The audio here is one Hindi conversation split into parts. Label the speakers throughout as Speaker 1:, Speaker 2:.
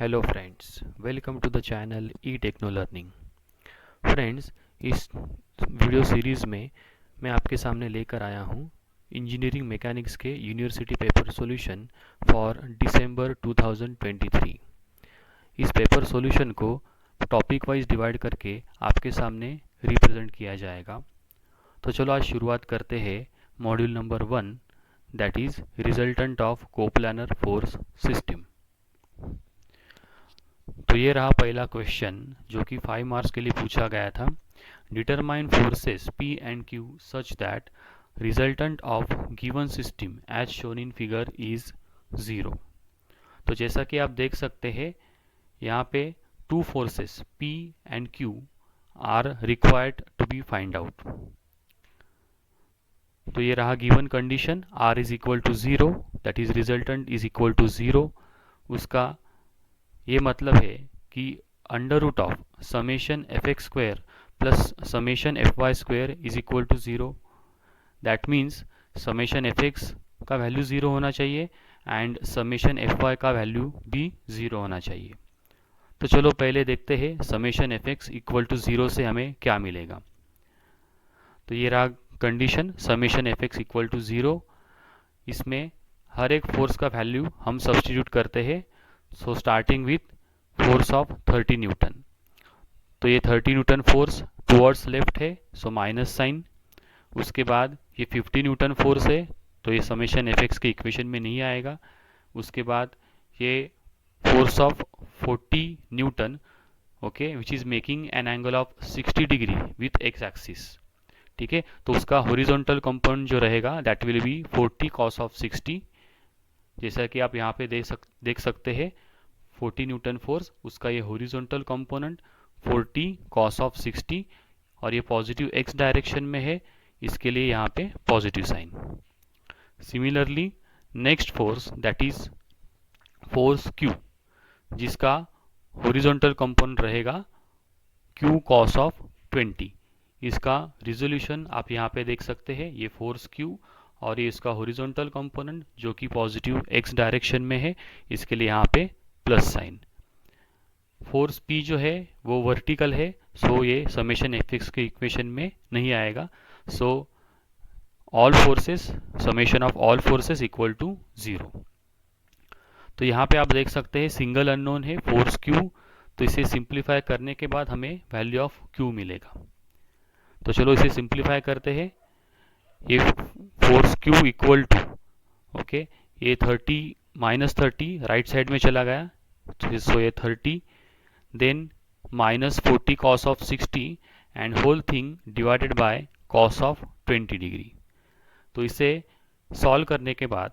Speaker 1: Hello friends, welcome to the channel E techno learning. Friends, इस वीडियो सीरीज़ में मैं आपके सामने लेकर आया हूँ इंजीनियरिंग मैकेनिक्स के university paper solution for December 2023। इस पेपर सॉल्यूशन को टॉपिक वाइज डिवाइड करके आपके सामने रिप्रेजेंट किया जाएगा। तो चलो आज शुरुआत करते हैं module number 1, that is resultant of coplanar force system. तो ये रहा पहला क्वेश्चन जो कि 5 मार्क्स के लिए पूछा गया था। Determine forces P and Q such that resultant of given system as shown in figure is 0। तो जैसा कि आप देख सकते हैं यहाँ पे two forces P and Q are required to be find out. तो ये रहा given condition, R is equal to 0, that is resultant is equal to 0। उसका ये मतलब है कि under root of summation F X square plus summation F Y square is equal to 0। That means summation F X का वैल्यू 0 होना चाहिए एंड समेशन एफ वाई का वैल्यू भी 0 होना चाहिए। तो चलो पहले देखते हैं summation F X equal to 0 से हमें क्या मिलेगा। तो ये रहा condition, summation F X equal to 0। इसमें हर एक फोर्स का वैल्यू हम सब्सटीट्यूट करते हैं। So starting with force of 30 Newton. तो ये 30 न्यूटन फोर्स टुवर्ड्स लेफ्ट है, सो माइनस साइन। उसके बाद ये 50 न्यूटन फोर्स है, तो ये समेशन एफ एक्स के इक्वेशन में नहीं आएगा। उसके बाद ये force of 40 Newton, okay, which is making an angle of 60 degree with x axis. ठीक है, तो उसका हॉरिजॉन्टल कंपोनेंट जो रहेगा that will be 40 cos of 60। जैसा कि आप यहाँ पे देख सकते हैं 40 न्यूटन फोर्स, उसका ये हॉरिजॉन्टल कंपोनेंट 40 कॉस ऑफ 60 और ये पॉजिटिव एक्स डायरेक्शन में है, इसके लिए यहाँ पे positive sign. Similarly next force that is force Q, जिसका हॉरिजॉन्टल कंपोनेंट रहेगा Q कॉस ऑफ 20। इसका रिजोल्यूशन आप यहाँ पे देख सकते हैं, ये फोर्स Q और ये इसका हॉरिजॉन्टल कंपोनेंट जो कि पॉजिटिव एक्स डायरेक्शन में है, इसके लिए यहाँ पे प्लस साइन। फोर्स P जो है वो वर्टिकल है, सो ये समेशन एफ एक्स के इक्वेशन में नहीं आएगा। So all forces, summation of all forces equal to 0। तो यहाँ पे आप देख सकते हैं सिंगल अननोन है फोर्स Q, तो इसे सिंप्लीफाई करने के बाद हमें वैल्यू ऑफ Q मिलेगा। तो चलो इसे सिंप्लीफाई करते हैं। ये force Q equal to, okay, ये 30 माइनस 30 राइट साइड में चला गया, सो ये 30 then minus 40 cos of 60 and whole thing divided by cos of 20 degree. तो इसे सॉल्व करने के बाद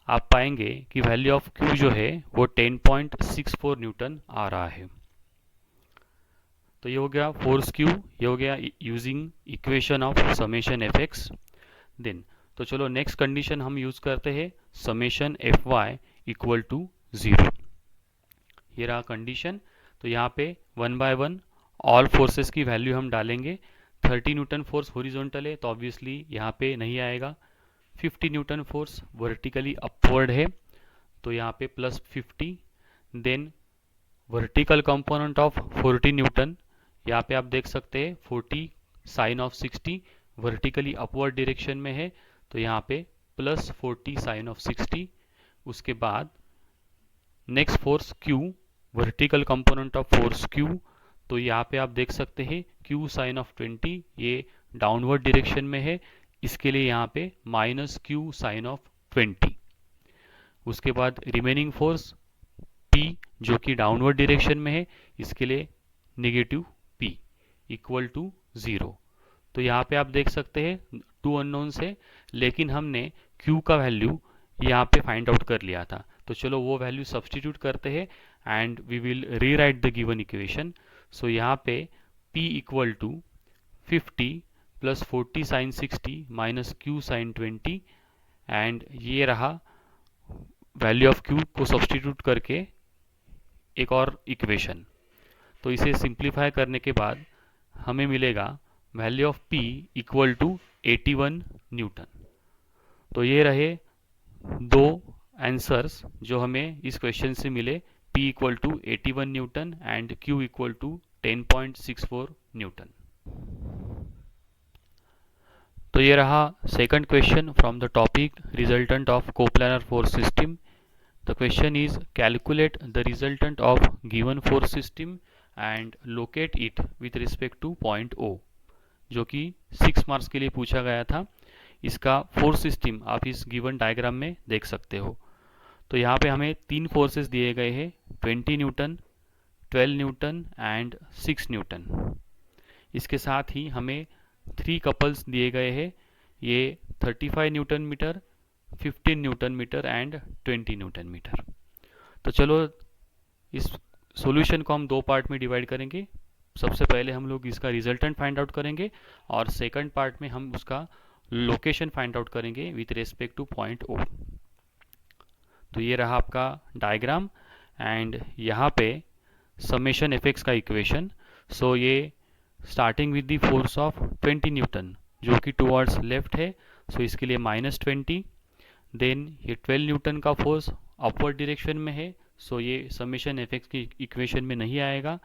Speaker 1: आप पाएंगे कि वैल्यू ऑफ Q जो है वो 10.64 न्यूटन आ रहा है। तो ये हो गया फोर्स Q, ये हो गया using equation of summation F X. Then तो चलो नेक्स्ट कंडीशन हम यूज करते हैं summation F Y equal to 0। ये रहा कंडीशन। तो यहाँ पे 1 बाय 1 ऑल फोर्सेस की वैल्यू हम डालेंगे। 30 न्यूटन फोर्स हॉरिजॉन्टल है तो ऑब्वियसली यहाँ पे नहीं आएगा। 50 न्यूटन फोर्स वर्टिकली अपवर्ड है तो यहाँ पे plus 50। Then vertical component of 40 newton, यहाँ पे आप देख सकते हैं 40 sine of 60 vertically upward direction में है, तो यहाँ पे प्लस 40 साइन ऑफ 60। उसके बाद next force Q, vertical component of force Q, तो यहाँ पे आप देख सकते हैं Q साइन ऑफ 20, ये डाउनवर्ड डायरेक्शन में है, इसके लिए यहाँ पे माइनस Q साइन ऑफ 20। उसके बाद रिमेनिंग फोर्स P जो कि डाउनवर्ड डायरेक्शन में है, इसके लिए नेगेटिव P इक्वल टू 0। तो यहाँ पे आप देख सकते हैं टू अननोन्स है, लेकिन हमने Q का वैल्यू यहाँ पे फाइंड आउट कर लिया था। तो चलो वो वैल्यू सब्सटीट्यूट करते हैं and we will rewrite the given equation. So यहाँ पे P equal to 50 plus 40 sine 60 minus Q sine 20 and ये रहा वैल्यू ऑफ Q को सब्सटीट्यूट करके एक और इक्वेशन। तो इसे सिंप्लीफाई करने के बाद हमें मिलेगा value of P equal to 81 newton. तो ये रहे दो आंसर्स जो हमें इस क्वेश्चन से मिले P equal to 81 Newton and Q equal to 10.64 Newton. तो ये रहा second question from the topic resultant of coplanar force system. The question is calculate the resultant of given force system and locate it with respect to point O, जो कि 6 मार्क्स के लिए पूछा गया था. इसका फोर्स सिस्टम आप इस गिवन डायग्राम में देख सकते हो. तो यहाँ पे हमें 3 फोर्सेस दिए गए हैं, 20 न्यूटन, 12 न्यूटन एंड 6 न्यूटन. इसके साथ ही हमें 3 कपल्स दिए गए हैं, ये 35 newton metre, 15 newton metre and 20 newton metre. तो चलो इस सॉल्यूशन को हम 2 पार्ट में डिवाइड करेंगे. सबसे पहले हम लोग इसका रिजल्टेंट फाइंड आउट करेंगे और सेकंड पार्ट में हम उसका लोकेशन फाइंड आउट करेंगे with respect to point O. तो ये रहा आपका डायग्राम एंड यहाँ पे समेशन एफ का इक्वेशन. सो ये starting with the force of 20 newton जो कि टुवर्ड्स लेफ्ट है, सो इसके लिए -20. देन ये 12 न्यूटन का फोर्स अपवर्ड डायरेक्शन में है, सो ये समेशन एफ की इक्वेशन में नहीं आएगा.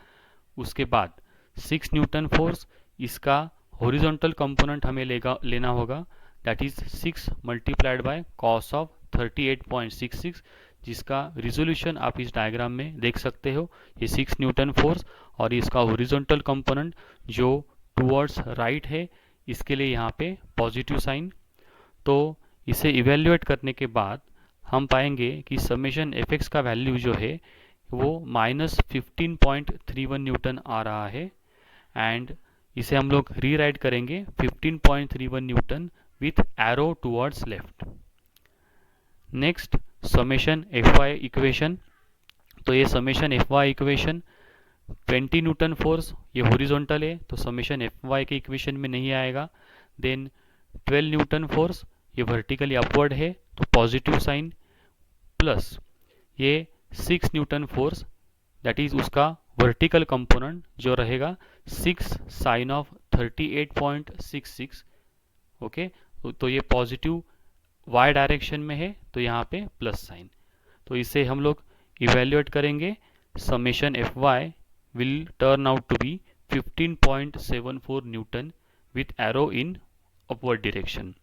Speaker 1: उसके बाद 6 न्यूटन फोर्स, इसका हॉरिजॉन्टल कंपोनेंट हमें लेना होगा, that is 6 multiplied by cos of 38.66, जिसका रिजोल्यूशन आप इस डायग्राम में देख सकते हो. ये 6 न्यूटन फोर्स और इसका हॉरिजॉन्टल कंपोनेंट जो टुवर्ड्स राइट है, इसके लिए यहाँ पे पॉजिटिव साइन. तो इसे इवेल्युएट करने के बाद हम पाएंगे कि समेशन एफ का वैल्यू जो है वो -15.31 न्यूटन आ रहा है एंड इसे हम लोग रीराइट करेंगे 15.31 newton with arrow towards left. Next summation F Y equation. तो ये summation F Y equation 20 newton force, ये हॉरिजॉन्टल है तो समेशन एफ वाई के इक्वेशन में नहीं आएगा. देन 12 न्यूटन फोर्स, ये वर्टिकली अपवर्ड है तो पॉजिटिव साइन, प्लस ये 6 न्यूटन फोर्स दैट इज उसका वर्टिकल कंपोनेंट जो रहेगा 6 साइन ऑफ 38.66. ओके, तो ये पॉजिटिव वाई डायरेक्शन में है तो यहाँ पे प्लस साइन. तो इसे हम लोग इवेल्युएट करेंगे. Summation F Y will turn out to be 15.74 newton with arrow in upward direction.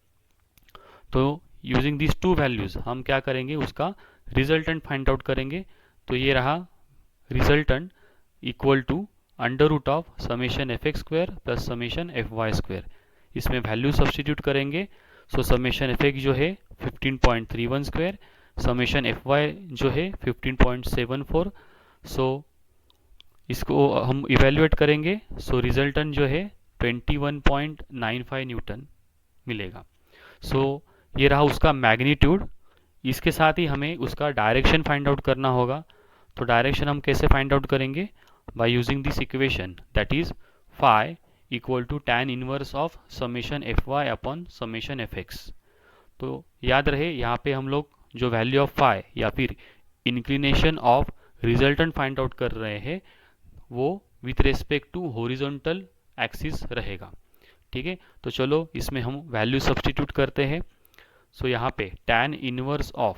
Speaker 1: तो यूजिंग दिस टू वैल्यूज हम क्या करेंगे, उसका रिजल्टेंट फाइंड आउट करेंगे. तो ये रहा resultant equal to under root of summation F X square plus summation F Y square. इसमें वैल्यू सब्सटीट्यूट करेंगे. सो समेशन एफ एक्स जो है 15.31 स्क्वायर, समेशन एफ वाई जो है 15.74. सो इसको हम इवेल्युएट करेंगे. सो रिजल्टेंट जो है 21.95 न्यूटन मिलेगा. सो ये रहा उसका मैग्नीट्यूड. इसके साथ ही हमें उसका डायरेक्शन फाइंड आउट करना होगा. तो डायरेक्शन हम कैसे फाइंड आउट करेंगे, by using this equation that is phi equal to tan inverse of summation F Y upon summation F X. तो याद रहे यहाँ पे हम लोग जो वैल्यू ऑफ फाई या फिर inclination of resultant find out कर रहे हैं वो with respect to horizontal axis रहेगा. ठीक है, तो चलो इसमें हम वैल्यू सब्सटीट्यूट करते हैं. सो यहाँ पे tan inverse of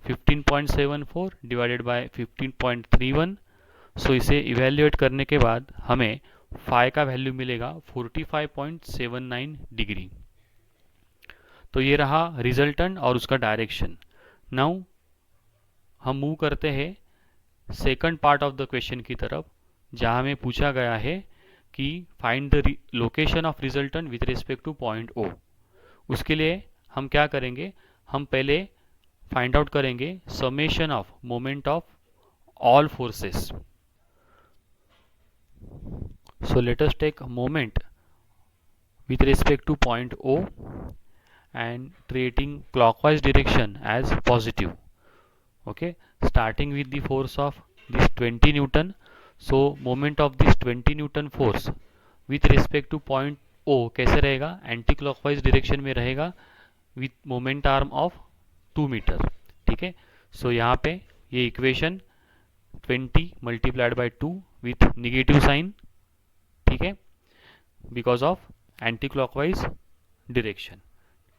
Speaker 1: 15.74 divided by 15.31. सो इसे इवेल्युएट करने के बाद हमें फाई का वैल्यू मिलेगा 45.79 डिग्री. तो ये रहा रिजल्टेंट और उसका डायरेक्शन. नाउ हम मूव करते हैं second part of the question की तरफ, जहाँ हमें पूछा गया है कि find the location of resultant with respect to point O. उसके लिए हम क्या करेंगे, हम पहले फाइंड आउट करेंगे summation of moment of all forces. So let us take moment with respect to point O and treating clockwise direction as positive. Okay, starting with the force of this 20 Newton. So moment of this 20 Newton force with respect to point O कैसे रहेगा, एंटी क्लॉकवाइज डायरेक्शन में रहेगा with moment arm of 2 metre. ठीक है, सो यहाँ पे ये equation 20 multiplied by 2 with negative sign. ठीक है, because of anti clockwise direction.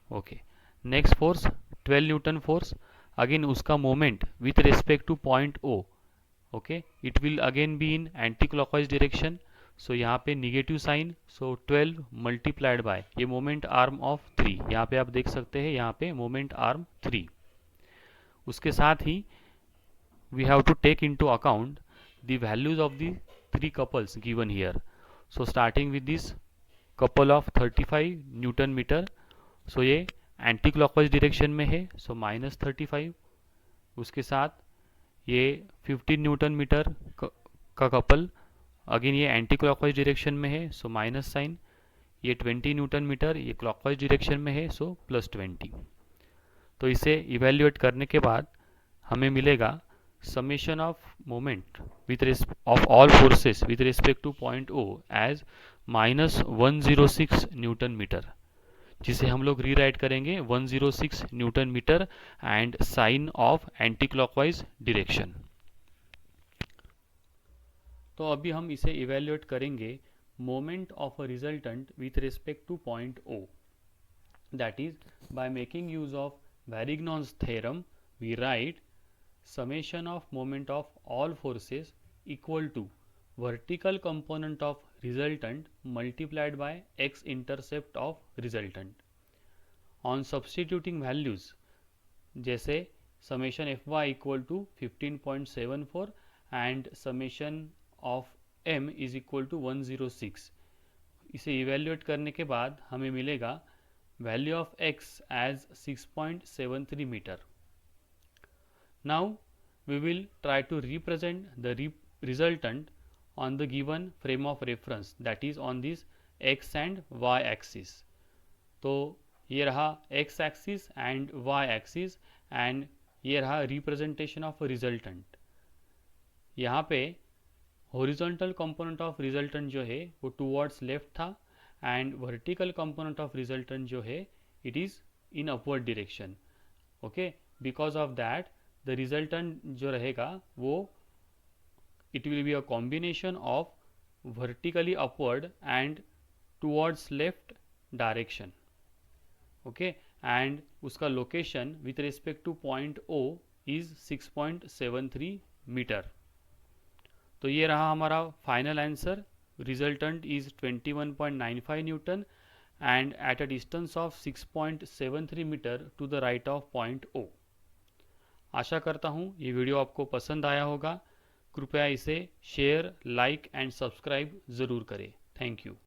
Speaker 1: Okay, next force 12 newton force, again उसका moment with respect to point O okay, it will again be in anti clockwise direction, so यहाँ पे negative sign, so 12 multiplied by ये मोमेंट आर्म ऑफ 3, यहाँ पे आप देख सकते हैं यहाँ पे मोमेंट आर्म 3। उसके साथ ही we have to take into account the values of the three couples given here. So starting with this couple of 35 newton metre, so ये एंटी क्लॉकवाइज डायरेक्शन में है, सो -35। उसके साथ ये 15 न्यूटन मीटर का कपल, अगेन ये एंटी क्लॉकवाइज डायरेक्शन में है, सो माइनस साइन। ये 20 न्यूटन मीटर ये क्लॉकवाइज डायरेक्शन में है, सो +20। तो इसे इवेल्युएट करने के बाद हमें मिलेगा summation of moment of all forces with respect to point O as -106 newton metre, जिसे हम लोग रीराइट करेंगे 106 newton metre and sign of anti clockwise direction. तो अभी हम इसे इवेल्युएट करेंगे moment of a resultant with respect to point O, that is by making use of Varignon's theorem we write summation of moment of all forces equal to vertical component of resultant multiplied by x intercept of resultant। on substituting values जैसे summation fy equal to 15.74 and summation of m is equal to 106, इसे evaluate करने के बाद हमें मिलेगा value of x as 6.73 metre. Now we will try to represent the resultant on the given frame of reference, that is on this x and y axis। तो ये रहा x axis and y axis and ये रहा representation of resultant। यहाँ पे horizontal component of resultant जो है वो towards left था and vertical component of resultant जो है it is in upward direction। okay, because of that the resultant जो रहेगा वो it will be a combination of vertically upward and towards left direction। okay, and उसका location with respect to point O is 6.73 metre. तो ये रहा हमारा final answer, resultant is 21.95 newton and at a distance of 6.73 metre to the right of point O। आशा करता हूँ ये वीडियो आपको पसंद आया होगा। कृपया इसे शेयर, लाइक एंड सब्सक्राइब ज़रूर करें। Thank you.